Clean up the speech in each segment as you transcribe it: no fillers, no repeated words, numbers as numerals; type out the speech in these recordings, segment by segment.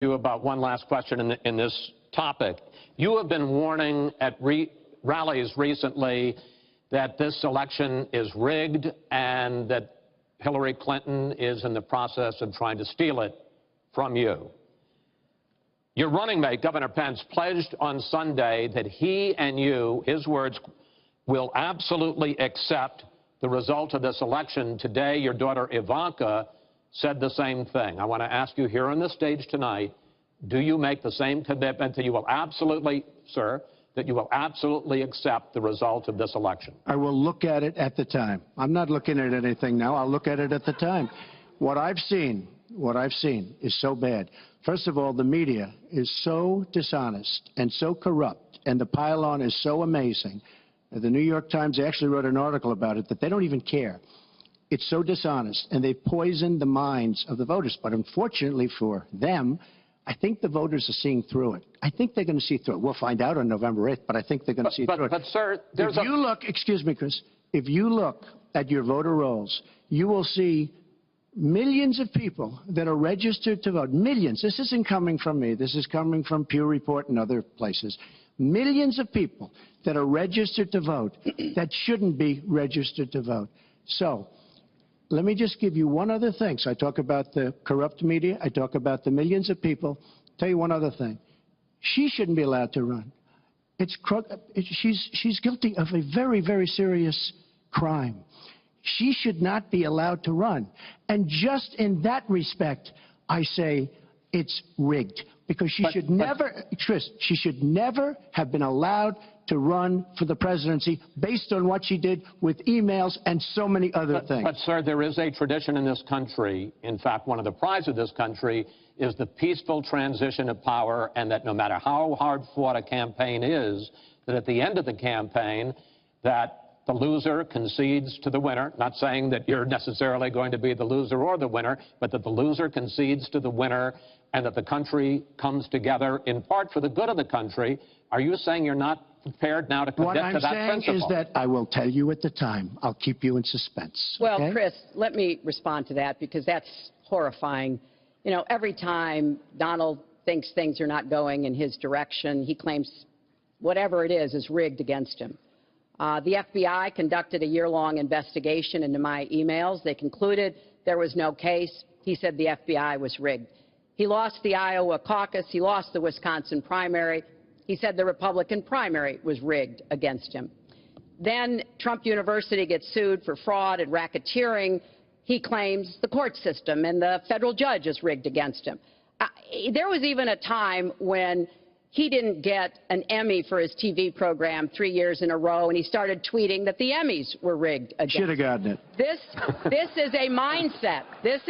you about one last question in this topic. You have been warning at rallies recently that this election is rigged and that Hillary Clinton is in the process of trying to steal it from you. Your running mate, Governor Pence, pledged on Sunday that he and you, his words, will absolutely accept the result of this election. Today, your daughter Ivanka said the same thing. I want to ask you here on the stage tonight, do you make the same commitment that you will absolutely, sir, that you will absolutely accept the result of this election? I will look at it at the time. I'm not looking at anything now. I'll look at it at the time. What I've seen is so bad. First of all, the media is so dishonest and so corrupt, and the pile-on is so amazing. The New York Times actually wrote an article about it that they don't even care. It's so dishonest, and they've poisoned the minds of the voters. But unfortunately for them, I think the voters are seeing through it. I think they're going to see through it. We'll find out on November 8th, but I think they're going to see through it. But, sir, there's if you look, excuse me, Chris, if you look at your voter rolls, you will see millions of people that are registered to vote. Millions. This isn't coming from me. This is coming from Pew Report and other places. Millions of people that are registered to vote that shouldn't be registered to vote. So let me just give you one other thing. So I talk about the corrupt media. I talk about the millions of people. Tell you one other thing. She shouldn't be allowed to run. She's guilty of a very, very serious crime. She should not be allowed to run. And just in that respect, I say it's rigged. Because she should never, Chris, she should never have been allowed to run for the presidency based on what she did with emails and so many other things. But, sir, there is a tradition in this country. In fact, one of the prides of this country is the peaceful transition of power, and that no matter how hard-fought a campaign is, that at the end of the campaign, that the loser concedes to the winner. Not saying that you're necessarily going to be the loser or the winner, but that the loser concedes to the winner and that the country comes together in part for the good of the country. Are you saying you're not prepared now to commit to that principle? What I'm saying is that I will tell you at the time. I'll keep you in suspense. Well, okay? Chris, let me respond to that because that's horrifying. You know, every time Donald thinks things are not going in his direction, he claims whatever it is rigged against him. The FBI conducted a year-long investigation into my emails. They concluded there was no case. He said the FBI was rigged. He lost the Iowa caucus. He lost the Wisconsin primary. He said the Republican primary was rigged against him. Then Trump University gets sued for fraud and racketeering. He claims the court system and the federal judge is rigged against him. There was even a time when he didn't get an Emmy for his TV program 3 years in a row, and he started tweeting that the Emmys were rigged against him. Should have gotten it. This is a mindset. This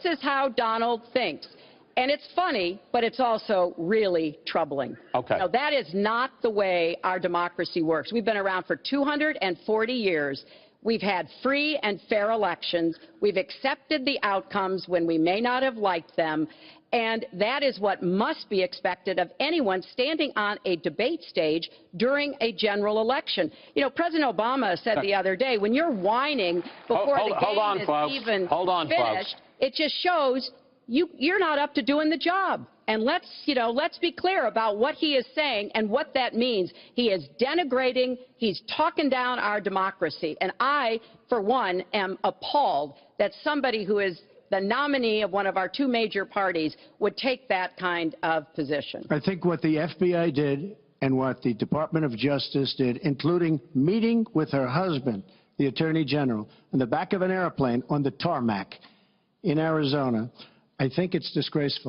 is how Donald thinks. And it's funny, but it's also really troubling. Okay. Now, that is not the way our democracy works. We've been around for 240 years. We've had free and fair elections. We've accepted the outcomes when we may not have liked them. And that is what must be expected of anyone standing on a debate stage during a general election. You know, President Obama said the other day, when you're whining before the game is even finished, it just shows you're not up to doing the job. And let's be clear about what he is saying and what that means. He is denigrating, he's talking down our democracy. And I, for one, am appalled that somebody who is the nominee of one of our two major parties would take that kind of position. I think what the FBI did and what the Department of Justice did, including meeting with her husband, the Attorney General, in the back of an airplane on the tarmac in Arizona, I think it's disgraceful.